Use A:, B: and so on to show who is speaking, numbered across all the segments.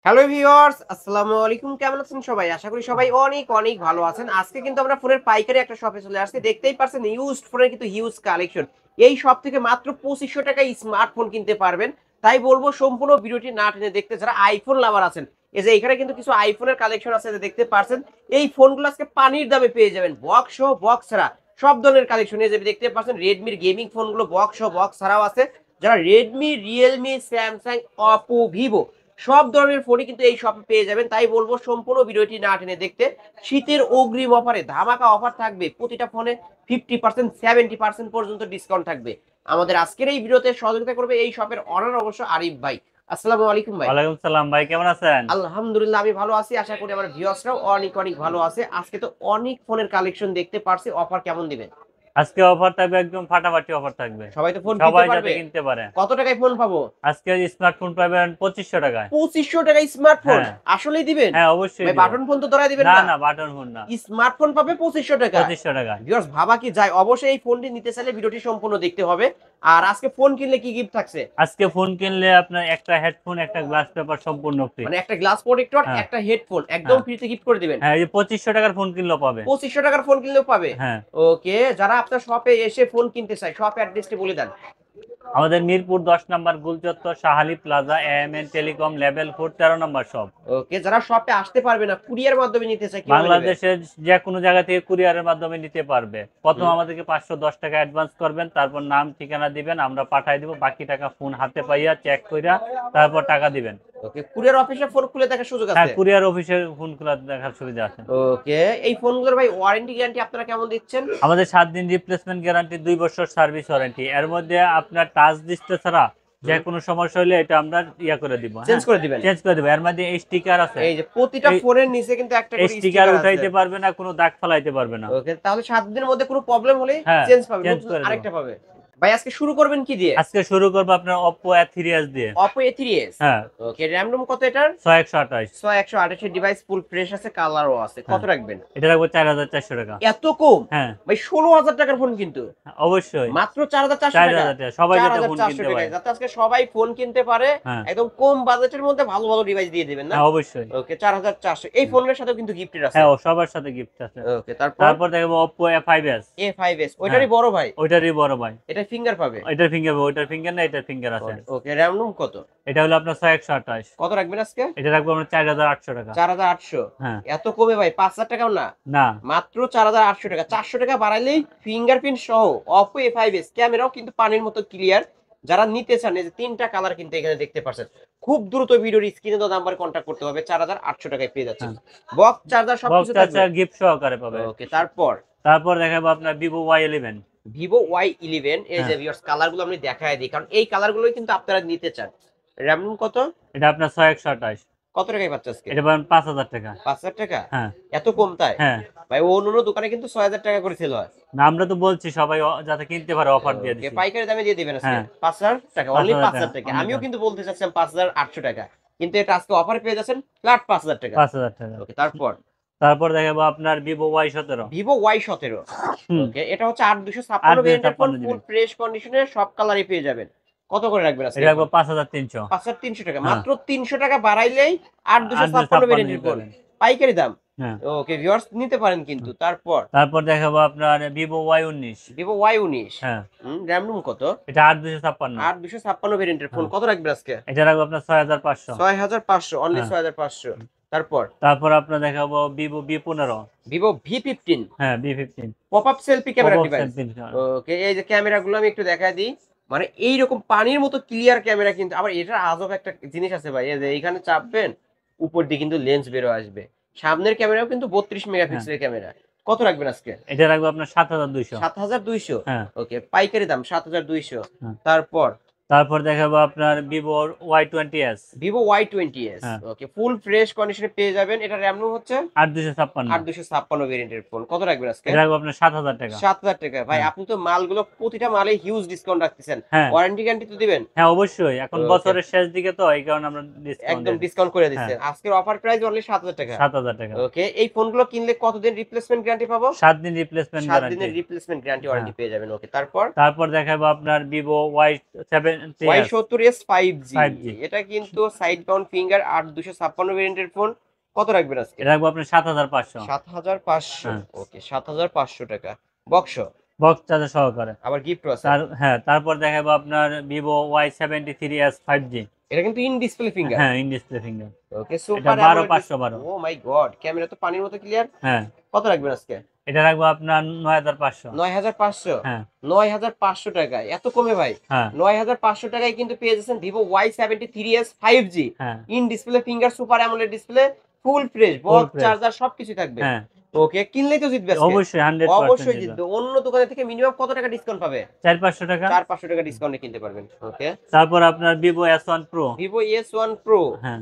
A: Hello viewers, আসসালামু আলাইকুম। কেমন আছেন সবাই? আশা করি সবাই অনেক অনেক ভালো আছেন। আজকে কিন্তু আমরা ফোনের পাইকারি একটা শপে চলে আসছি। দেখতেই পারছেন ইউজড ফোনের কিন্তু হিউজ কালেকশন। এই শপ থেকে মাত্র ২৫০০ টাকায় স্মার্টফোন কিনতে পারবেন। তাই বলবো সম্পূর্ণ ভিডিওটি না টেনে দেখতে, যারা আইফোন লাভার আছেন। এই যে এখানে কিন্তু কিছু আইফোনের কালেকশন আছে, যে দেখতে পারছেন। এই ফোনগুলো আজকে পানির দামে পেয়ে যাবেন। বক্স সহ বক্স ছাড়া সব ধরনের কালেকশন। এই যে দেখতে পাচ্ছেন Redmi-র গেমিং ফোনগুলো বক্স সহ বক্স ছাড়াও আছে। যারা Redmi, Realme, Samsung, Oppo, Vivo সব ধরনের ফোনই কিন্তু এই শপে পেয়ে যাবেন। তাই বলবো সম্পূর্ণ ভিডিওটি না টেনে দেখতে। শীতের অগ্রিম অফারে ধামাকা অফার থাকবে। প্রতিটা ফোনে 50% 70% পর্যন্ত ডিসকাউন্ট থাকবে। আমাদের আজকের এই ভিডিওতে সহযোগিতা করবে এই শপের অনার অবশ্য আরিফ ভাই। আসসালামু আলাইকুম ভাই।
B: ওয়ালাইকুম সালাম ভাই, কেমন আছেন?
A: আলহামদুলিল্লাহ আমি ভালো আছি। আশা করি আমার ভিউয়ার্সরাও অনেক অনেক ভালো আছে। আজকে তো অনেক ফোনের কালেকশন দেখতে পারছি। অফার কেমন দিবেন?
B: আজকে অফার থাকবে, একদম ফাটাফাটি অফার থাকবে।
A: সবাই তো ফোন কিনতে
B: সবাই যাতে
A: পারবে।
B: কিনতে পারে।
A: কত টাকায় ফোন পাবো?
B: আজকে স্মার্টফোন পাবেন 2500 টাকায়।
A: ২৫০০ টাকায় স্মার্টফোন
B: হ্যাঁ,
A: আসলেই দিবেন?
B: হ্যাঁ অবশ্যই
A: ভাই
B: দিব।
A: বাটন ফোন তো ধরায় দিবেন
B: না
A: না?
B: না, বাটন ফোন না।
A: স্মার্টফোন পাবে ২৫০০ টাকায়।
B: 2500 টাকায়।
A: ভিউয়ার্স ভাবা কি যায়? অবশ্যই এই ফোনটি নিতে চাইলে ভিডিওটি সম্পূর্ণ দেখতে হবে। আর আজকে ফোন কিনলে কি গিফট থাকছে?
B: আজকে ফোন কিনলে আপনার একটা হেডফোন, একটা গ্লাস পেপার সম্পূর্ণ ফ্রি।
A: মানে একটা গ্লাস প্রোটেক্টর,
B: হ্যাঁ,
A: একটা হেডফোন একদম
B: হ্যাঁ,
A: ফ্রিতে গিফট করে দিবেন।
B: হ্যাঁ, এই যে 2500 টাকার ফোন কিনলেও পাবে।
A: ২৫০০ টাকার ফোন কিনলেও পাবে।
B: হ্যাঁ,
A: ওকে, যারা আপনার শপে এসে ফোন কিনতে চায়, শপ অ্যাড্রেসটি বলে দেন।
B: আমাদের Mirpur 10 number Gulchattar, Shahali plaza, AMN telecom, level 4, 13 number shop.
A: Okay, যারা শপে আসতে পারবে না, কুরিয়ার মাধ্যমে নিতে চায়, কিভাবে নেবে?
B: বাংলাদেশের যে কোনো জায়গা থেকে কুরিয়ারের মাধ্যমে নিতে পারবে। প্রথম
A: হুম।
B: আমাদেরকে 510 টাকা অ্যাডভান্স করবেন, তারপর নাম ঠিকানা দিবেন, আমরা পাঠাই দিব। বাকি টাকা ফোন হাতে পাইয়া চেক কইরা তারপর টাকা দিবেন।
A: ওকে, কুরিয়ার অফিসে ফোন খুলে দেখার সুযোগ
B: হ্যাঁ,
A: আছে?
B: কুরিয়ার অফিসে ফোন খোলা দেখার সুবিধা আছে।
A: ওকে, এই ফোনগুলোর ভাই ওয়ারেন্টি গ্যারান্টি আপনারা কেমন দিচ্ছেন?
B: আমাদের 7 দিন রিপ্লেসমেন্ট গ্যারান্টি, 2 বছর সার্ভিস ওয়ারেন্টি। এর মধ্যে আপনার টাচ ডিসপ্লে ছাড়া যে
A: হুম।
B: কোনো সমস্যা হলে এটা আমরা ইয়া করে দিব।
A: চেঞ্জ
B: হ্যাঁ,
A: করে দিবেন।
B: চেঞ্জ করে দিব। এর মধ্যে এই স্টিকার আছে।
A: এই যে প্রতিটা
B: এই
A: ফোনের নিচে কিন্তু একটা করে
B: স্টিকার
A: স্টিকার আছে।
B: উঠাইতে পারবে না, কোনো দাগ ফালাইতে পারবে না।
A: ওকে, তাহলে ৭ দিনের মধ্যে কোনো প্রবলেম হলে
B: হ্যাঁ,
A: চেঞ্জ পাবে,
B: চেঞ্জ
A: নতুন
B: করে দিব।
A: আরেকটা পাবে। ভাই আজকে শুরু করবেন কি দিয়ে?
B: আজকে শুরু করবো আপনার Oppo A3s দিয়ে।
A: Oppo A3s।
B: হ্যাঁ,
A: ওকে, র‍্যাম রোম কত এটার?
B: 6128।
A: ৬ ১২৮ এর ডিভাইস, ফুল ফ্রেশ আছে, কালারও আছে। কত
B: হ্যাঁ,
A: রাখবেন?
B: এটা রাখবো 4400 টাকা।
A: এত কম?
B: হ্যাঁ,
A: ভাই ১৬,০০০ টাকার ফোন কিন্তু।
B: অবশ্যই।
A: মাত্র ৪,৪০০ টাকা।
B: 4000 টাকা সবাই যাতে ফোন
A: ৪,৪০০
B: কিনতে
A: টাকায়
B: পারে।
A: যাতে আজকে সবাই ফোন কিনতে পারে।
B: হ্যাঁ,
A: একদম কম বাজেটের মধ্যে ভালো ভালো ডিভাইস দিয়ে দিবেন না?
B: হ্যাঁ অবশ্যই।
A: ওকে, ৪,৪০০। এই ফোনের সাথেও কিন্তু গিফটের আছে।
B: হ্যাঁ, ও সবার সাথে গিফট আছে।
A: ওকে, তারপর?
B: তারপর দেখবো Oppo A5s।
A: A5s
B: হ্যাঁ,
A: ওইটারই বড় ভাই।
B: ওইটারই বড় ভাই।
A: এটা ফিঙ্গার পাবে।
B: ওইটার ফিঙ্গার, ওইটার ফিঙ্গার না, এটার ফিঙ্গার আছে।
A: ওকে, র‍্যাম রোম কত?
B: এটা হলো আপনার 6128।
A: কত রাখবেন আজকে?
B: এটা রাখবো আমরা 4800 টাকা।
A: ৪,৮০০।
B: হ্যাঁ,
A: এত কমে ভাই, ৫,০০০ টাকাও না।
B: না।
A: মাত্র ৪,৮০০ টাকা। ৪০০ টাকা বাড়াইলেই ফিঙ্গারপ্রিন্ট সহ Oppo A5s ক্যামেরাও কিন্তু পানির মতো ক্লিয়ার। যারা নিতে চান, এই যে ৩টা কালার কিন্তু এখানে দেখতে পাচ্ছেন। খুব দ্রুত ভিডিওর স্ক্রিনে দেওয়া নাম্বারে কন্টাক্ট করতে হবে। ৪,৮০০ টাকায় পেয়ে যাচ্ছেন।
B: হ্যাঁ,
A: বক্স, চার্জার
B: বক্স
A: সবকিছু থাকবে।
B: চার্জার গিফট সহকারে পাবে।
A: ওকে, তারপর?
B: তারপর দেখাবো আপনার Vivo Y11।
A: Vivo Y11। এই যে
B: হ্যাঁ,
A: ভিউয়ার্স কালারগুলো আমি দেখায় দিই, কারণ এই কালারগুলোই কিন্তু আপনারা নিতে চান। র‍্যাম রোম কত?
B: এটা আপনার 6128।
A: কত টাকায় পাচ্ছেন আজকে?
B: এটা পাবেন 5000 টাকা।
A: ৫,০০০ টাকা?
B: হ্যাঁ,
A: এত কম তাই?
B: হ্যাঁ।
A: ভাই অন্যান্য দোকানে কিন্তু ৬,০০০ টাকা করে সেল হয়।
B: না, আমরা তো বলছি সবাই যাতে কিনতে পারে, অফার দিয়ে
A: ওকে,
B: দিছি।
A: পাইকারি দামে দিয়ে দিবেন আজকে।
B: হ্যাঁ,
A: ৫,০০০ টাকা, অনলি
B: 5000 টাকা।
A: ৫,০০০ টাকা। আমিও কিন্তু বলতে চাচ্ছিলাম ৫,৮০০ টাকা। কিন্তু এটা আজকে অফারে পেয়ে যাচ্ছেন ফ্ল্যাট ৫,০০০ টাকা।
B: 5000 টাকা।
A: ওকে, তারপর?
B: তারপর দেখাবো আপনার Vivo Y17।
A: Vivo Y17।
B: হুম,
A: ওকে, এটা হচ্ছে ৮,২৫৬ ভেরিয়েন্টের ফোন,
B: 8256
A: ফুল
B: জিবি।
A: ফ্রেশ কন্ডিশনে সব কালারই পেয়ে যাবেন। কত করে রাখবেন আজকে
B: এটা
A: এই
B: রাখবো
A: ফোন?
B: 5300।
A: ৫,৩০০ টাকা।
B: হ্যাঁ,
A: মাত্র ৩০০ টাকা বাড়াইলেই ৮,২৫৬
B: 8256
A: ভেরিয়েন্টের
B: জিবি
A: ফোন।
B: পাবেন।
A: পাইকারি দাম।
B: হ্যাঁ,
A: ওকে, ভিউয়ার্স নিতে পারেন কিন্তু। তারপর?
B: তারপর দেখাবো আপনার Vivo Y19।
A: Vivo Y19।
B: হ্যাঁ,
A: র‍্যাম রোম কত?
B: এটা 8256।
A: ৮,২৫৬ ভেরিয়েন্টের ফোন।
B: হ্যাঁ,
A: কত রাখবেন আজকে?
B: এটা রাখবো আপনার 6500।
A: ৬,৫০০, অনলি
B: হ্যাঁ,
A: ৬,৫০০। তারপর?
B: তারপর আপনার দেখাবো Vivo V15।
A: Vivo V15।
B: হ্যাঁ, V15
A: pop up selfie camera
B: pop up
A: device.
B: Selfie.
A: Okay, এই যে ক্যামেরাগুলো আমি একটু দেখায় দিই। মানে এইরকম পানির মতো ক্লিয়ার ক্যামেরা, কিন্তু আবার এটার আজব একটা জিনিস আছে ভাই। এই যে এইখানে চাপবেন, উপর দিয়ে কিন্তু লেন্স বের হয়ে আসবে। সামনের ক্যামেরাও কিন্তু ৩২
B: হ্যাঁ,
A: মেগাপিক্সেলের ক্যামেরা। কত রাখবেন আজকে?
B: এটা রাখবো আপনার 7200।
A: ৭,২০০।
B: হ্যাঁ,
A: ওকে, পাইকারি দাম ৭,২০০।
B: হ্যাঁ।
A: তারপর?
B: তারপর দেখাবো আপনার Vivo Y20s।
A: Vivo Y20s।
B: হ্যাঁ,
A: ওকে, ফুল ফ্রেশ কন্ডিশনে পেয়ে যাবেন। এটা র‍্যাম রোম হচ্ছে
B: 8256।
A: ৮,২৫৬ ভেরিয়েন্টের ফোন। কত রাখবেন আজকে?
B: এটা রাখবো আপনার 7000 টাকা।
A: ৭,০০০ টাকা। ভাই
B: হ্যাঁ,
A: আপনি তো মালগুলো প্রতিটা মালে হিউজ ডিসকাউন্ট রাখতেছেন।
B: হ্যাঁ,
A: ওয়ারেন্টি গ্যারান্টি তো দিবেন?
B: হ্যাঁ অবশ্যই। এখন
A: ওকে,
B: বছরের শেষ দিকে তো এই কারণে আমরা ডিসকাউন্ট
A: একদম
B: দিয়ে দিচ্ছি।
A: ডিসকাউন্ট করে
B: হ্যাঁ,
A: দিচ্ছেন। আজকের অফার প্রাইস অনলি ৭,০০০ টাকা।
B: 7000 টাকা।
A: ওকে, এই ফোনগুলো কিনলে কতদিন রিপ্লেসমেন্ট গ্যারান্টি পাবো?
B: 7 দিন রিপ্লেসমেন্ট
A: ৭
B: গ্যারান্টি।
A: দিনের রিপ্লেসমেন্ট গ্যারান্টি
B: হ্যাঁ,
A: ওয়ারেন্টি পেয়ে যাবেন। ওকে, তারপর?
B: তারপর দেখাবো আপনার Vivo
A: Y70s 5G
B: 5G
A: এটা কিন্তু সাইড মাউন্ট ফিঙ্গার 8256 ভেরিয়েন্টের ফোন। কত রাখবেন আজকে?
B: এটা রাখবো আপনার 7500।
A: 7500।
B: হ্যাঁ
A: ওকে 7500 টাকা বক্স
B: বক্স চার্জার সহকারে।
A: আবার গিফট আছে।
B: হ্যাঁ তারপর দেখাবো আপনার ভিভো Y73s 5G।
A: এটা কিন্তু ইন ডিসপ্লে ফিঙ্গার।
B: হ্যাঁ ইন ডিসপ্লে ফিঙ্গার।
A: ওকে
B: এটা
A: সুপার
B: 12512।
A: ও মাই গড ক্যামেরা তো পানির মতো ক্লিয়ার।
B: হ্যাঁ
A: কত রাখবেন আজকে?
B: এটা রাখবো আপনার 9500।
A: 9500।
B: হ্যাঁ
A: 9500 টাকা এত কমে ভাই?
B: হ্যাঁ
A: 9500 টাকায় কিন্তু পেয়ে যাচ্ছেন ভিভো Y73s 5G
B: হ্যাঁ
A: in display finger super AMOLED display full fresh
B: full
A: box
B: fresh.
A: Charger সবকিছু থাকবে।
B: হ্যাঁ
A: ওকে কিনলেই তো জিতবে আজকে।
B: অবশ্যই 100%
A: অবশ্যই
B: জিতবে।
A: জিতবে। অন্য দোকানে থেকে মিনিমাম কত টাকা ডিসকাউন্ট পাবে?
B: 4-500 টাকা।
A: 4-500 টাকা ডিসকাউন্টে কিনতে পারবেন। ওকে
B: তারপর আপনার Vivo S1 Pro।
A: Vivo S1 Pro।
B: হ্যাঁ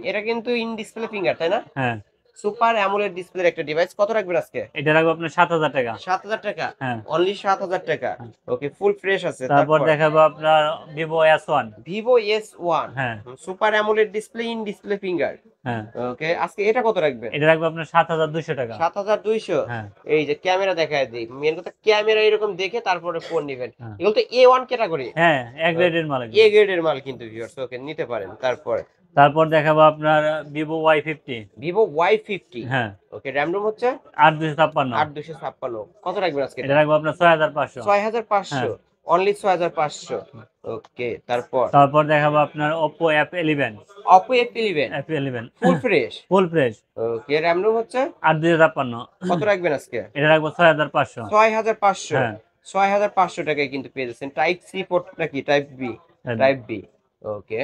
A: এটা কিন্তু ইন ডিসপ্লে ফিঙ্গার তাই না?
B: হ্যাঁ
A: সুপার অ্যামোলেড ডিসপ্লের একটা ডিভাইস। কত রাখবেন আজকে?
B: এটা রাখবো আপনার 7000 টাকা।
A: 7000 টাকা।
B: হ্যাঁ
A: অনলি 7000 টাকা।
B: হ্যাঁ।
A: ওকে ফুল ফ্রেশ আছে।
B: তারপর দেখাবো আপনার ভিভো S1।
A: ভিভো S1
B: হ্যাঁ
A: super AMOLED display in display finger.
B: হ্যাঁ
A: ওকে আজকে এটা কত রাখবেন?
B: এটা রাখবো আপনার 7200 টাকা।
A: 7200।
B: হ্যাঁ
A: এই যে ক্যামেরা দেখায় দিই মেন কথা ক্যামেরা এরকম দেখে তারপরে ফোন নেবেন।
B: হ্যাঁ
A: এগুলো তো A1 ক্যাটাগরি
B: হ্যাঁ এক গ্রেডের মাল
A: এ গ্রেডের মাল কিন্তু ভিউয়ার্স ওকে নিতে পারেন।
B: তারপর দেখাবো আপনার ভিভো Y50।
A: Vivo Y50।
B: হ্যাঁ
A: ওকে র‍্যাম রোম হচ্ছে
B: 8256।
A: 8256। কত রাখবেন আজকে?
B: এটা রাখবো আপনার 6500।
A: 6500।
B: হ্যাঁ
A: অনলি 6500। ওকে
B: তারপর দেখাবো আপনার Oppo F11।
A: Oppo F11
B: F11
A: full fresh.
B: Full fresh
A: ওকে র‍্যাম রোম হচ্ছে
B: 8256।
A: কত রাখবেন আজকে?
B: এটা রাখবো 6500।
A: 6500।
B: হ্যাঁ
A: 6500 টাকায় কিন্তু পেয়ে যাচ্ছেন। টাইপ সি পোর্ট নাকি টাইপ বি?
B: হ্যাঁ।
A: Type B. ওকে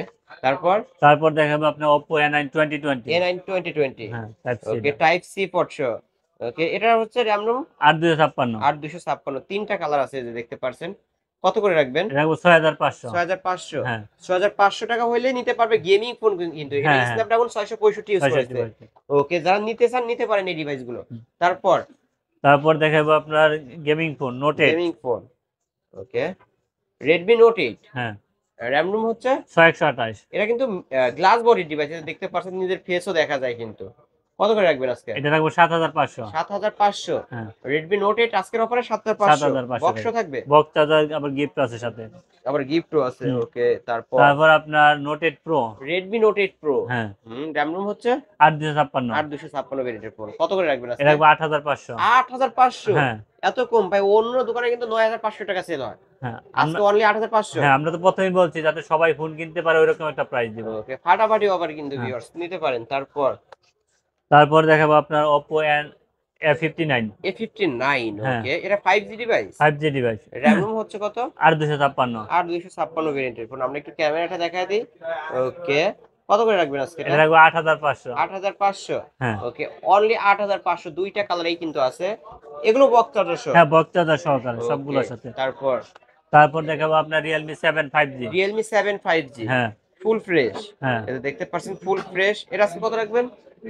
B: তারপর দেখাবো আপনার Oppo A9 2020।
A: A9 2020।
B: হ্যাঁ type C
A: okay type C port সহ। ওকে এটা হচ্ছে র‍্যাম রোম
B: 8256।
A: 8256। তিনটা কালার আছে যে দেখতে পারছেন। কত করে রাখবেন?
B: এটা রাখবো 6500।
A: 6500।
B: হ্যাঁ
A: 6500 টাকা হইলে নিতে পারবে গেমিং ফোন কিন্তু এটা
B: হ্যাঁ
A: স্ন্যাপড্রাগন 665 ইউজ করেছে। ওকে যারা নিতে চান নিতে পারেন এই ডিভাইসগুলো।
B: তারপর দেখাবো আপনার gaming phone note 8।
A: Gaming phone. Okay Redmi Note 8
B: হ্যাঁ
A: র‍্যাম রোম হচ্ছে
B: 6128।
A: এটা কিন্তু গ্লাস বডি ডিভাইস দেখতে পাচ্ছেন নিজের ফেসও দেখা যায় কিন্তু। কত করে রাখবেন আজকে?
B: এটা রাখবো 7500।
A: 7500।
B: হ্যাঁ
A: Redmi Note 8 আজকের অফারে 7500।
B: 7500
A: বক্স থাকবে।
B: বক্স চার্জার আবার গিফট আছে সাথে।
A: আবার গিফটও আছে। ওকে
B: তারপর আপনার note 8 pro.
A: Redmi Note 8 Pro।
B: হ্যাঁ
A: র‍্যাম রোম হচ্ছে
B: 8256।
A: 8256 ভেরিয়েন্টের ফোন। কত করে রাখবেন আজকে?
B: এটা রাখবো 8500।
A: 8500।
B: হ্যাঁ
A: এত কম ভাই অন্য দোকানে কিন্তু 9500 টাকা সেল হয়।
B: হ্যাঁ
A: আজকে অনলি 8500।
B: হ্যাঁ আমরা তো প্রথমেই বলছি যাতে সবাই ফোন কিনতে পারে ওইরকম একটা প্রাইস দিব।
A: ওকে ফাটাফাটি অফার কিন্তু ভিউয়ার্স নিতে পারেন।
B: তারপর দেখাবো আপনার Oppo A59।
A: A59।
B: হ্যাঁ
A: ওকে এটা 5G device.
B: 5G device.
A: RAM ROM হচ্ছে কত?
B: 8256।
A: 8256 ভেরিয়েন্টের ফোন। আমরা একটু ক্যামেরাটা দেখায় দিই। ওকে কত করে রাখবেন আজকে?
B: এটা রাখবো 8500।
A: 8500।
B: হ্যাঁ
A: ওকে অনলি 8500। দুইটা কালারেই কিন্তু আছে। এগুলো বক্স চার্জার সহ।
B: হ্যাঁ বক্স চার্জার সহকারে সবগুলোর সাথে। তারপর দেখাবো আপনার Realme 7 5G।
A: Realme 7 5G
B: হ্যাঁ
A: ফুল ফ্রেশ।
B: হ্যাঁ
A: এটা দেখতে পাচ্ছেন ফুল ফ্রেশ। এটা আজকে কত রাখবেন?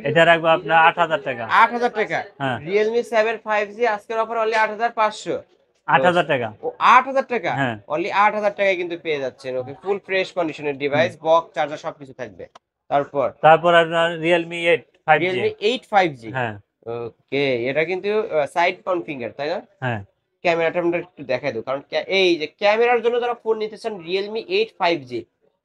B: এটা রাখবো আপনার 8000 টাকা।
A: 8000 টাকা।
B: হ্যাঁ
A: Realme 7 5G আজকের অফার অনলি 8500।
B: 8000 টাকা।
A: ও 8000 টাকা।
B: হ্যাঁ
A: অনলি 8000 টাকায় কিন্তু পেয়ে যাচ্ছেন। ওকে ফুল ফ্রেশ কন্ডিশনের ডিভাইস বক্স চার্জার সবকিছু থাকবে।
B: তারপর আপনার Realme 8 5G।
A: Realme 8 5G।
B: হ্যাঁ
A: ওকে এটা কিন্তু সাইড মাউন্ট ফিঙ্গার তাই না?
B: হ্যাঁ
A: ক্যামেরাটা আমরা একটু দেখাই দেব কারণ এই যে ক্যামেরার জন্য যারা ফোন নিতে চান Realme 8 5G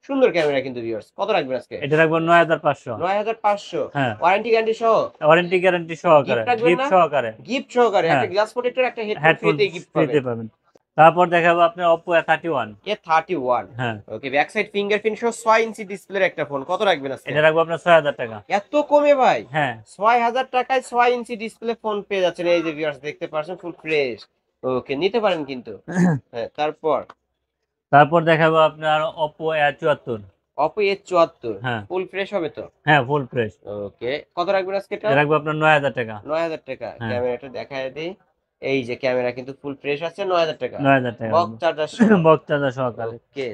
A: সুন্দর ক্যামেরা কিন্তু ভিউয়ার্স। কত রাখবেন আজকে?
B: এটা রাখবো 9500।
A: 9500।
B: হ্যাঁ
A: ওয়ারেন্টি গ্যারান্টি সহ।
B: ওয়ারেন্টি গ্যারান্টি সহকারে গিফট সহকারে।
A: গিফট সহকারে
B: হ্যাঁ।
A: একটা গ্লাস প্রোটেক্টর একটা হেডফোন
B: হেডফোন
A: ফ্রিতে গিফট
B: ফ্রিতে
A: পাবেন।
B: পাবেন। তারপর দেখাবো আপনার Oppo A31।
A: A31।
B: হ্যাঁ
A: ওকে ব্যাক সাইড ফিঙ্গারপ্রিন্ট সহ 6 ইঞ্চি ডিসপ্লের একটা ফোন। কত রাখবেন আজকে?
B: এটা রাখবো আপনার 6000 টাকা।
A: এত কমে ভাই?
B: হ্যাঁ
A: 6000 টাকায় 6 ইঞ্চি ডিসপ্লে ফোন পেয়ে যাচ্ছেন। এই যে ভিউয়ার্স দেখতে পাচ্ছেন ফুল ফ্রেশ। ওকে নিতে পারেন কিন্তু। হ্যাঁ
B: তারপর দেখাবো আপনার Oppo A74।
A: Oppo A74
B: হ্যাঁ
A: ফুল ফ্রেশ হবে তো?
B: হ্যাঁ ফুল ফ্রেশ।
A: ওকে কত রাখবেন আজকে এটা?
B: এটা রাখবো আপনার 9000 টাকা।
A: 9000 টাকা।
B: হ্যাঁ।
A: ক্যামেরাটা দেখায় দিই। এই যে ক্যামেরা কিন্তু ফুল ফ্রেশ আছে 9000 টাকা।
B: 9000 টাকা
A: বক্স চার্জার সহ।
B: বক্স চার্জার সহকারে।
A: ওকে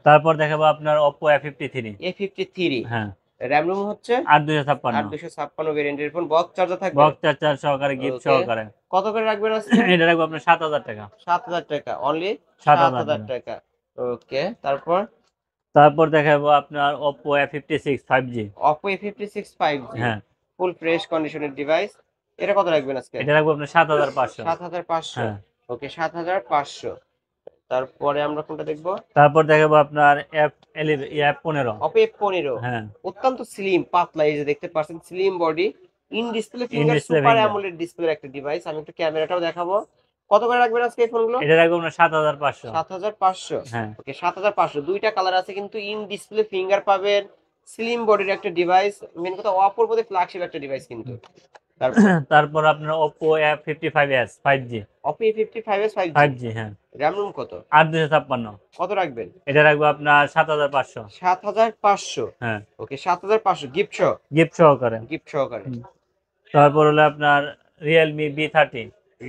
B: তারপর দেখাবো আপনার Oppo A53।
A: A53
B: হ্যাঁ
A: র‍্যাম রোম হচ্ছে
B: 8256।
A: 8256 ভেরিয়েন্টের ফোন বক্স চার্জার থাকবে।
B: বক্স চার্জার সহকারে গিফট
A: Okay.
B: সহকারে।
A: কত করে রাখবেন আজকে?
B: এটা রাখবো আপনার 7000 টাকা।
A: 7000 টাকা অনলি
B: 7000
A: টাকা। ওকে
B: তারপর দেখাবো আপনার Oppo A56 5G।
A: Oppo A56 5G
B: হ্যাঁ
A: ফুল ফ্রেশ কন্ডিশনের ডিভাইস। এটা কত রাখবেন আজকে?
B: এটা রাখবো আপনার 7500।
A: 7500।
B: হ্যাঁ
A: ওকে 7500। তারপরে আমরা কোনটা দেখবো?
B: তারপর দেখাবো আপনার F15।
A: Oppo F15।
B: হ্যাঁ,
A: অত্যন্ত স্লিম পাতলা, এই যে দেখতে পাচ্ছেন slim body, in display
B: in
A: finger,
B: display
A: super
B: finger.
A: AMOLED display একটা ডিভাইস। আমি একটু ক্যামেরাটাও দেখাবো। কত করে রাখবেন আজকে এই ফোনগুলো?
B: এটা রাখবো আপনার 7500।
A: 7500।
B: হ্যাঁ।
A: ওকে 7500, দুইটা কালার আছে কিন্তু, ইন ডিসপ্লে ফিঙ্গার পাবেন, স্লিম বডির একটা ডিভাইস, মেন কথা অপোর মধ্যে ফ্ল্যাগশিপ একটা ডিভাইস কিন্তু। তারপর
B: তারপর আপনার Oppo F55s 5G।
A: Oppo A55s 5G।
B: 5G, হ্যাঁ।
A: RAM রুম কত?
B: 8256।
A: কত রাখবেন?
B: এটা রাখবো আপনার 7500।
A: 7500।
B: হ্যাঁ,
A: ওকে 7500 গিফট সহ।
B: গিফট সহকারে।
A: গিফট সহকারে।
B: তারপর হলো আপনার Realme B30।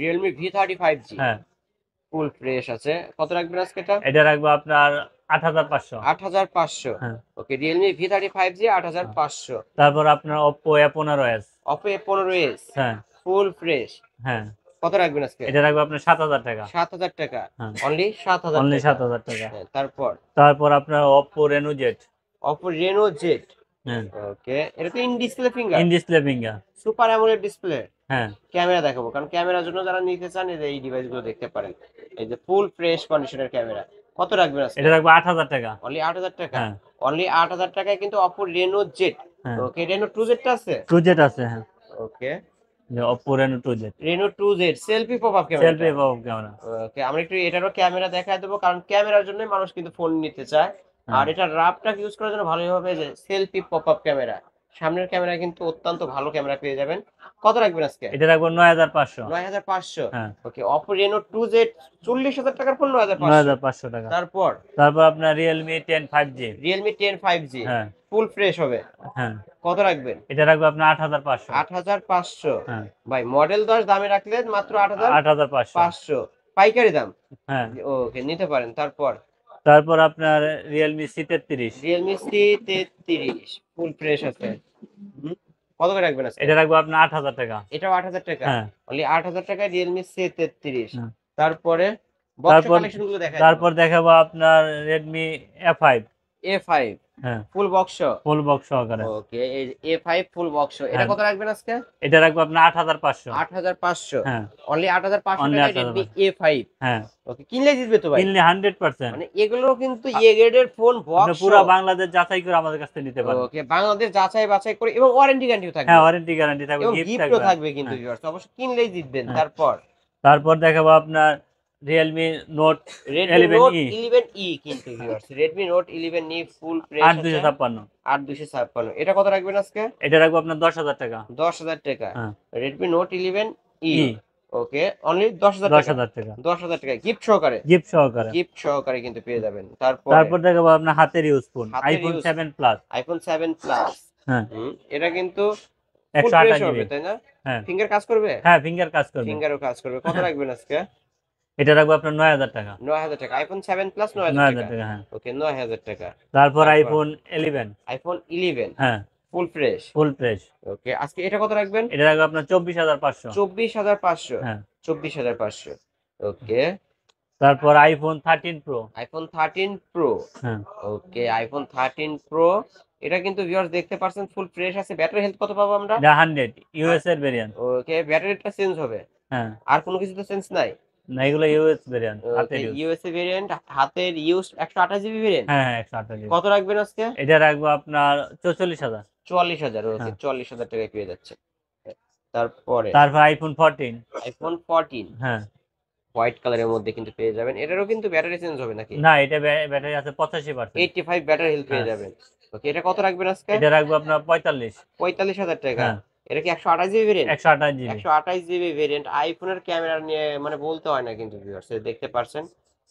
A: Realme V30 5G।
B: হ্যাঁ,
A: ফুল ফ্রেশ আছে। কত রাখবেন আজকে এটা?
B: এটা রাখবো আপনার 8500।
A: 8500।
B: হ্যাঁ।
A: ওকে Realme V30 5G 8500।
B: তারপর আপনার Oppo A15s।
A: Oppo A15s
B: হ্যাঁ।
A: Full fresh.
B: হ্যাঁ,
A: কত রাখবেন আজকে?
B: এটা রাখবো আপনার 7000 টাকা।
A: 7000 টাকা।
B: হ্যাঁ,
A: অনলি 7000
B: অনলি
A: টাকা।
B: 7000 টাকা।
A: হ্যাঁ, তারপর
B: তারপর আপনার Oppo Reno Z।
A: Oppo Reno Z।
B: হ্যাঁ,
A: ওকে এটা তো in display finger,
B: in display finger.
A: Super AMOLED display.
B: হ্যাঁ,
A: ক্যামেরা দেখাবো, কারণ ক্যামেরার জন্য যারা নিতে চান এই যে এই ডিভাইসগুলো দেখতে পারেন। এই যে ফুল ফ্রেশ কন্ডিশনের ক্যামেরা। কত রাখবেন আজকে?
B: এটা রাখবো 8000 টাকা।
A: অনলি 8000 টাকা।
B: হ্যাঁ,
A: অনলি 8000 টাকায় কিন্তু Oppo Reno Z।
B: হ্যাঁ।
A: ওকে Reno 2Z টা আছে?
B: 2Z আছে, হ্যাঁ।
A: ওকে
B: যে Oppo Reno 2Z।
A: Reno 2Z selfie popup camera.
B: Selfie পাবো ক্যামেরা।
A: ওকে আমরা একটু এটারও ক্যামেরা দেখায় দেবো, কারণ ক্যামেরার জন্য মানুষ কিন্তু ফোন নিতে চায়। আর এটা রাফটা ইউজ করার জন্য ভালোই হবে, যে সেলফি পপআপ ক্যামেরা। সামনের ক্যামেরা কিন্তু অত্যন্ত ভালো ক্যামেরা পেয়ে যাবেন। কত রাখবেন আজকে?
B: এটা রাখবো 9500।
A: 9500।
B: হ্যাঁ,
A: ওকে Oppo Reno 2Z 40000 টাকার ফোন 9500।
B: 9500 টাকা।
A: তারপর
B: তারপর আপনার Realme 10 5G।
A: Realme 10 5G
B: হ্যাঁ,
A: ফুল ফ্রেশ হবে।
B: হ্যাঁ।
A: কত রাখবেন?
B: এটা রাখবো আপনার 8500।
A: 8500।
B: হ্যাঁ,
A: ভাই মডেল 10 দামে রাখলে মাত্র
B: 8500।
A: 8500 পাইকারি দাম।
B: হ্যাঁ।
A: ওকে নিতে পারেন। তারপর
B: তারপর আপনার Realme C33।
A: Realme C33 full fresh আছে। হুম, কত করে রাখবেন আজকে?
B: এটা রাখবো আপনার 8000 টাকা।
A: এটাও 8000 টাকা।
B: হ্যাঁ,
A: অনলি 8000 টাকায় Realme C33।
B: হ্যাঁ।
A: তারপরে বক্স
B: তারপর
A: কালেকশন গুলো দেখাই।
B: তারপর দেখাবো আপনার Redmi A5।
A: A5
B: হ্যাঁ,
A: ফুল বক্স।
B: ফুল বক্স সহকারে।
A: ওকে এই A5 ফুল বক্স, এটা
B: হ্যাঁ।
A: কত রাখবেন আজকে?
B: এটা রাখবো আপনার 8500।
A: 8500।
B: হ্যাঁ,
A: অনলি 8500
B: অনলি
A: টাকায়
B: 8500।
A: Redmi A5।
B: হ্যাঁ,
A: ওকে কিনলে জিতবে তো ভাই।
B: কিনলে 100%।
A: মানে এগুলো কিন্তু এ গ্রেডের ফোন
B: আপনি
A: বক্স।
B: পুরো বাংলাদেশ যাচাই করে আমাদের কাছ থেকে নিতে পারেন।
A: ওকে বাংলাদেশ যাচাই বাছাই করে, এবং ওয়ারেন্টি গ্যারান্টিও থাকবে।
B: হ্যাঁ, ওয়ারেন্টি গ্যারান্টি থাকবে,
A: এবং
B: গিফট
A: গিফটও
B: থাকবে।
A: থাকবে কিন্তু
B: হ্যাঁ,
A: ভিউয়ার্স, অবশ্যই কিনলেই জিতবেন।
B: হ্যাঁ।
A: তারপর
B: দেখাবো আপনার Realme Note
A: Redmi Note
B: 11E।
A: 11E কিন্তু viewers, Redmi Note 11E full fresh আছে।
B: 8256।
A: 8256। এটা কত রাখবেন আজকে?
B: এটা রাখবো আপনার 10000 টাকা।
A: 10000 টাকা।
B: হ্যাঁ,
A: Redmi Note 11E।
B: ই
A: ওকে অনলি 10000 টাকা।
B: 10000 টাকা
A: 10000 টাকা গিফট সহকারে।
B: গিফট সহকারে।
A: গিফট সহকারে কিন্তু পেয়ে যাবেন।
B: তারপর দেখাবো আপনার হাতের ইউজ ফোন
A: হাতের
B: iPhone
A: use।
B: 7 Plus।
A: iPhone 7 Plus।
B: হ্যাঁ,
A: এটা কিন্তু ফুল
B: 128
A: ফ্রেশ
B: জিবি।
A: হবে তাই না?
B: হ্যাঁ,
A: ফিঙ্গার কাজ করবে?
B: হ্যাঁ, ফিঙ্গার কাজ করবে।
A: ফিঙ্গারও কাজ করবে। কত রাখবেন আজকে?
B: এটা রাখবো আপনার 9000 টাকা।
A: 9000 টাকা। iPhone 7 Plus 9000
B: 9000
A: টাকা।
B: টাকা। হ্যাঁ,
A: ওকে 9000 টাকা।
B: তারপর
A: তারপর?
B: iPhone 11।
A: iPhone 11
B: হ্যাঁ,
A: ফুল ফ্রেশ।
B: Full fresh.
A: ওকে আজকে এটা কত রাখবেন?
B: এটা রাখবো আপনার 24500।
A: 24500।
B: হ্যাঁ,
A: 24500। ওকে
B: তারপর iPhone 13 Pro।
A: iPhone 13 Pro।
B: হ্যাঁ,
A: ওকে iPhone 13 Pro। এটা কিন্তু ভিউয়ার্স দেখতে পাচ্ছেন ফুল ফ্রেশ আছে। ব্যাটারি হেলথ কত পাবো আমরা?
B: এটা 100 ইউএস এর ভেরিয়েন্ট।
A: ওকে ব্যাটারিটা চেঞ্জ হবে।
B: হ্যাঁ,
A: আর কোনো কিছু তো চেঞ্জ নাই?
B: না, এগুলো ইউএস ভেরিয়েন্ট, হাতের
A: ওকে
B: ইউজ।
A: ইউএসএ ভেরিয়েন্ট, হাতের ইউজ 128 জিবি ভেরিয়েন্ট।
B: হ্যাঁ, হ্যাঁ, 128 জিবি।
A: কত রাখবেন আজকে?
B: এটা রাখবো আপনার 44000।
A: 44000। ওকে
B: হ্যাঁ।
A: 44000 টাকায় পেয়ে যাচ্ছে। তারপরে
B: তারপর iPhone 14।
A: iPhone 14
B: হ্যাঁ,
A: হোয়াইট কালারের মধ্যে কিন্তু পেয়ে যাবেন। এটারও কিন্তু ব্যাটারি চেঞ্জ হবে নাকি?
B: না, এটা ব্যাটারি আছে 85%।
A: 85 ব্যাটারি হেলথ পেয়ে
B: হ্যাঁ।
A: যাবেন। ওকে এটা কত রাখবেন আজকে?
B: এটা রাখবো আপনার 45।
A: 45000 টাকা।
B: হ্যাঁ,
A: এটা কি 128 GB variant?
B: 128 GB.
A: 128 GB variant. আইফোনের ক্যামেরা নিয়ে মানে বলতে হয় না কিন্তু ভিউয়ার্স, দেখতে পারছেন।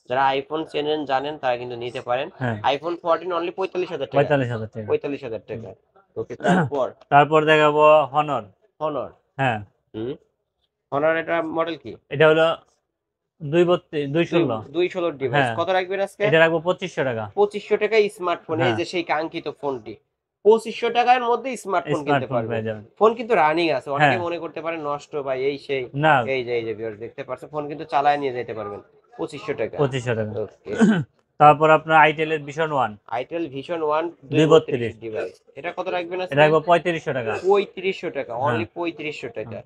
A: যারা আইফোন চেনেন জানেন তারা কিন্তু নিতে পারেন।
B: হ্যাঁ,
A: iPhone 14 অনলি 45000 টাকা।
B: 45000 টাকা।
A: 45000 টাকা। ওকে
B: তারপর দেখাবো Honor।
A: Honor।
B: হ্যাঁ,
A: হুম Honor এটা মডেল কি?
B: এটা হলো 216।
A: 216 ডিভাইস।
B: হ্যাঁ।
A: কত রাখবেন আজকে?
B: এটা রাখবো 2500 টাকা।
A: 2500 টাকায় স্মার্টফোন। এই
B: হ্যাঁ।
A: যে সেই কাঙ্ক্ষিত ফোনটি 2500 টাকার মধ্যে স্মার্টফোন কিনতে
B: স্মার্টফোন
A: পারবেন।
B: পেয়ে যাবেন।
A: ফোন কিন্তু রানিং আছে, অনেকে
B: হ্যাঁ।
A: মনে করতে পারে নষ্ট বা এই সেই।
B: না,
A: এই যে ভিউয়ার্স দেখতে পাচ্ছেন ফোন কিন্তু চালায় নিয়ে যেতে পারবেন 2500 টাকা।
B: 2500 টাকা।
A: ওকে
B: তারপর আপনার Itel এর Vision 1।
A: Itel Vision 1
B: 232
A: device. এটা কত রাখবেন আজকে?
B: এটা রাখবো 3500 টাকা।
A: 3500 টাকা।
B: হ্যাঁ।
A: অনলি 3500 টাকা।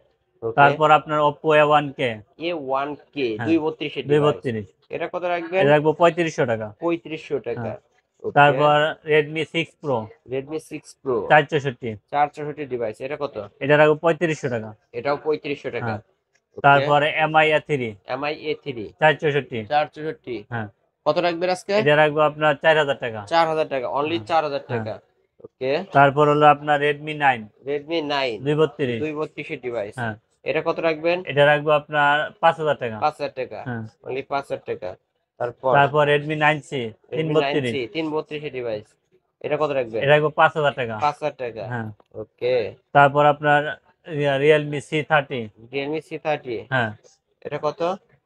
A: ওকে
B: তারপর আপনার Oppo A1K
A: A1K
B: হ্যাঁ
A: 232 এর ডিভাইস
B: 232,
A: এটা কত রাখবেন
B: এটা রাখবো 3500 টাকা।
A: 3500 টাকা
B: হ্যাঁ
A: ওকে
B: তারপর Redmi 6 Pro
A: Redmi 6 Pro
B: 464,
A: 464 device এটা কত
B: এটা রাখবো 3500 টাকা।
A: এটাও 3500 টাকা
B: হ্যাঁ
A: ওকে
B: তারপর MI A3
A: MI A3
B: 464,
A: 464
B: হ্যাঁ
A: কত রাখবেন আজকে
B: এটা রাখবো আপনার 4000 টাকা।
A: 4000 টাকা অনলি
B: হ্যাঁ
A: 4000
B: হ্যাঁ
A: টাকা ওকে
B: তারপর হলো আপনার Redmi 9
A: Redmi 9
B: 232,
A: 232 এর ডিভাইস
B: হ্যাঁ
A: এটা কত রাখবেন
B: এটা রাখবো আপনার 5000 টাকা।
A: 5000 টাকা
B: হ্যাঁ
A: অনলি 5000 টাকা তারপর
B: তারপর Redmi 9C
A: Redmi 9C
B: 332,
A: 332 এর ডিভাইস এটা কত রাখবেন
B: এটা রাখবো 5000 টাকা।
A: 5000 টাকা
B: হ্যাঁ
A: ওকে
B: তারপর আপনার Realme C30,
A: Realme C30
B: হ্যাঁ
A: এটা কত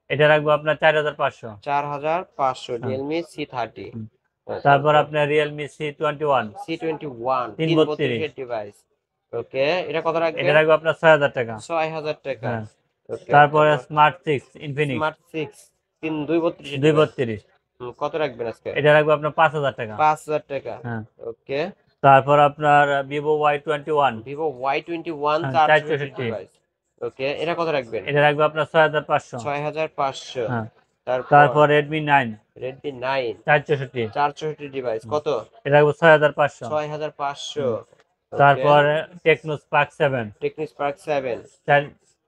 B: এটা রাখবো আপনার 4500।
A: 4500
B: হ্যাঁ
A: Realme C30
B: হুম। তারপর আপনার Realme C21
A: C21
B: 332,
A: 332 এর ডিভাইস ওকে এটা কত
B: এটা
A: রাখবেন
B: রাখবো আপনার 6000 টাকা।
A: 6000 টাকা
B: হ্যাঁ
A: ওকে
B: তারপরে Smart 6 Infinix
A: স্মার্ট 6 232 এর ডিভাইস
B: 232,
A: কত রাখবেন আজকে
B: এটা রাখবো আপনার 5000 টাকা।
A: 5000 টাকা
B: হ্যাঁ
A: ওকে
B: তারপর আপনার Vivo Y21
A: Vivo Y21
B: হ্যাঁ
A: 464
B: 464,
A: ডিভাইস ওকে এটা কত রাখবেন
B: এটা রাখবো আপনার 6500।
A: 6500
B: হ্যাঁ
A: তারপর
B: তারপর Redmi 9
A: Redmi 9
B: 464,
A: 464 ডিভাইস কত
B: এটা রাখবো 6500।
A: 6500
B: তারপর Tecno Spark 7
A: Techno Spark 7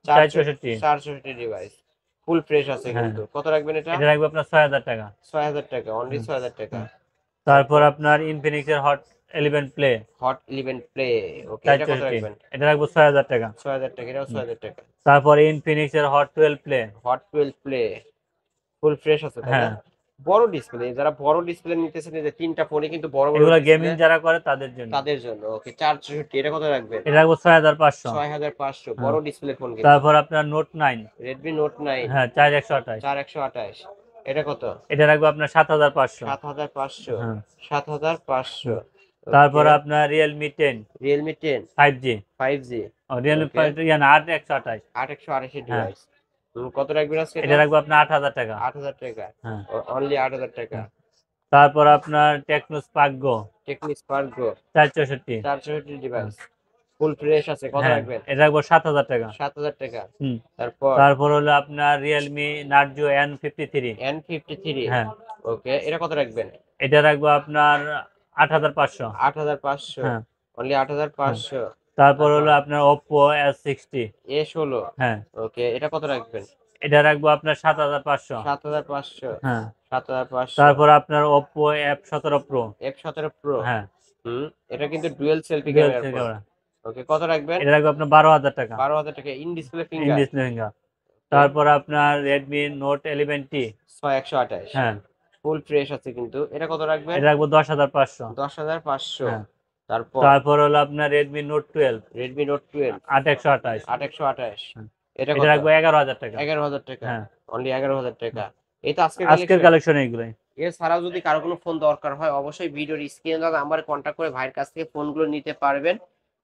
B: 464,
A: 464 device full fresh আছে
B: হ্যাঁ
A: কিন্তু কত রাখবেন এটা
B: এটা রাখবো আপনার 6000 টাকা।
A: 6000 টাকা অনলি 6000 টাকা
B: তারপর আপনার Infinix এর Hot 11 Play
A: হট 11 প্লে ওকে এটা কত
B: 464,
A: রাখবেন
B: এটা রাখবো 6000 টাকা।
A: 6000 টাকা এটাও 6000 টাকা
B: তারপর Infinix এর Hot 12 Play,
A: hot 12 play full fresh আছে তাই না
B: হ্যাঁ
A: বড় ডিসপ্লে যারা বড় ডিসপ্লে নিতেছেন এই যে তিনটা ফোনে কিন্তু বড় বড়
B: এগুলো
A: display,
B: গেমিং যারা করে তাদের জন্য।
A: তাদের জন্য ওকে 464 এটা কত রাখবেন
B: এটা রাখবো 6500।
A: 6500 বড় ডিসপ্লে ফোন কিন্তু
B: তারপর আপনার Note 9,
A: Redmi Note 9
B: হ্যাঁ 4128,
A: 4128 এটা কত
B: এটা রাখবো আপনার 7500।
A: 7500
B: হ্যাঁ
A: 7500
B: তারপর আপনার Realme 10
A: Realme 10
B: 5G,
A: 5G
B: ও Realme
A: Okay.
B: 5 না 8128,
A: 8128 এর
B: হ্যাঁ।
A: ডিভাইস কত রাখবেন আজকে
B: এটা রাখবো আপনার 8000 টাকা।
A: 8000 টাকা
B: হ্যাঁ
A: অনলি 8000 টাকা
B: তারপর আপনার Tecno Spark Go
A: Techno Spark Go
B: 464,
A: 464 device full fresh আছে কত
B: হ্যাঁ
A: রাখবেন
B: এটা রাখবো 7000 টাকা।
A: 7000 টাকা
B: হুম
A: তারপর
B: তারপর হলো আপনার Realme Narzo N53,
A: N53
B: হ্যাঁ
A: ওকে এটা কত রাখবেন
B: এটা রাখবো আপনার 8500।
A: 8500
B: হ্যাঁ
A: অনলি 8500
B: তারপর হলো আপনার Oppo S60,
A: A16
B: হ্যাঁ
A: ওকে এটা কত রাখবেন
B: এটা রাখবো আপনার 7500।
A: 7500
B: হ্যাঁ
A: 7500
B: তারপর আপনার Oppo F17 Pro,
A: F17 Pro
B: হ্যাঁ
A: এটা কিন্তু dual selfie
B: dual
A: camera
B: camera,
A: ওকে কত রাখবেন
B: এটা রাখবো আপনার 12000 টাকা।
A: 12000 টাকা in display
B: in
A: finger
B: display finger. তারপর আপনার Redmi Note 11T,
A: 6128
B: হ্যাঁ
A: ফুল ফ্রেশ আছে কিন্তু এটা কত রাখবেন
B: এটা রাখবো 10500।
A: 10500
B: হ্যাঁ
A: তারপর
B: তারপর হলো আপনার Redmi Note 12
A: Redmi Note 12
B: 8128,
A: 8128
B: হ্যাঁ।
A: এটা
B: এটা
A: কত
B: রাখবো 11000 টাকা।
A: 11000 টাকা
B: হ্যাঁ
A: অনলি 11000 টাকা এই তো আজকের
B: আজকের
A: কালেকশন
B: কালেকশন এইগুলাই।
A: এছাড়াও যদি কারো কোনো ফোন দরকার হয় অবশ্যই ভিডিওর স্ক্রিনে দেওয়া নাম্বারে কন্ট্যাক্ট করে ভাইয়ের কাছ থেকে ফোনগুলো নিতে পারবেন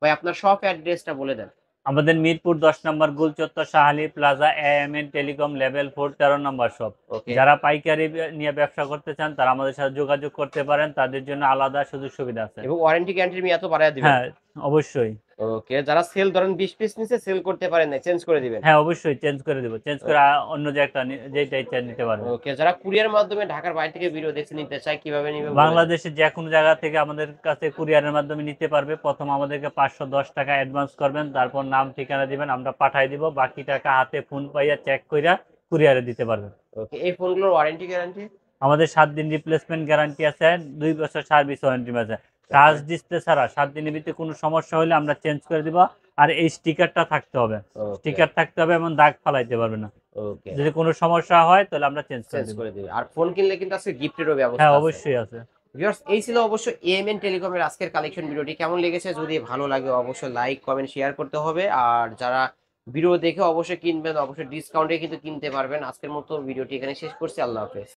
A: ভাই আপনার শপ অ্যাড্রেসটা বলে দেন
B: আমাদের Mirpur 10 number Gulchattar Shahali plaza AMN telecom level 4 13 number shop.
A: Okay
B: যারা পাইকারি নিয়ে ব্যবসা করতে চান তারা আমাদের সাথে যোগাযোগ করতে পারেন, তাদের জন্য আলাদা সুযোগ সুবিধা আছে।
A: এবং ওয়ারেন্টি গ্যারান্টি মেয়াদ তো বাড়ায় দিবেন
B: হ্যাঁ অবশ্যই,
A: ওকে যারা সেল ধরেন 20 পিস নিচে সেল করতে পারেন না চেঞ্জ করে দিবেন
B: হ্যাঁ অবশ্যই চেঞ্জ করে দেবো, চেঞ্জ করে অন্য যে একটা যেটা ইচ্ছা নিতে পারবে।
A: ওকে যারা কুরিয়ার মাধ্যমে ঢাকার বাইরে থেকে ভিডিও দেখতে নিতে চায় কিভাবে নিবে
B: বাংলাদেশে যে কোনো জায়গা থেকে আমাদের কাছে কুরিয়ারের মাধ্যমে নিতে পারবে। প্রথম আমাদেরকে 510 টাকা অ্যাডভান্স করবেন, তারপর নাম ঠিকানা দিবেন, আমরা পাঠাই দিব, বাকি টাকা হাতে ফোন পাইয়া চেক কইরা কুরিয়ারে দিতে পারবেন।
A: ওকে এই ফোনগুলোর ওয়ারেন্টি গ্যারান্টি
B: আমাদের 7 দিন রিপ্লেসমেন্ট গ্যারান্টি আছে, 2 বছর সার্ভিস ওয়ারেন্টি আছে। টাচ ডিসপ্লে ছাড়া 7 দিনের ভিতরে কোনো সমস্যা হলে আমরা চেঞ্জ করে দিব। আর এই স্টিকারটা থাকতে হবে, স্টিকার থাকতে হবে, এমন দাগ ফালাইতে পারবে না।
A: ওকে
B: যদি কোনো সমস্যা হয় তাহলে আমরা চেঞ্জ করে
A: চেঞ্জ
B: দিব।
A: করে দিবে আর ফোন কিনলে কিন্তু আজকে গিফটেরও ব্যবস্থা
B: হ্যাঁ
A: আছে
B: অবশ্যই আছে।
A: ভিউয়ার্স এই ছিল অবশ্য এএমএন টেলিকমের আজকের কালেকশন ভিডিওটি কেমন লেগেছে যদি ভালো লাগে অবশ্যই লাইক কমেন্ট শেয়ার করতে হবে আর যারা ভিডিও দেখে অবশ্যই কিনবেন অবশ্যই ডিসকাউন্টে কিন্তু কিনতে পারবেন আজকের মতো ভিডিওটি এখানে শেষ করছি আল্লাহ হাফেজ।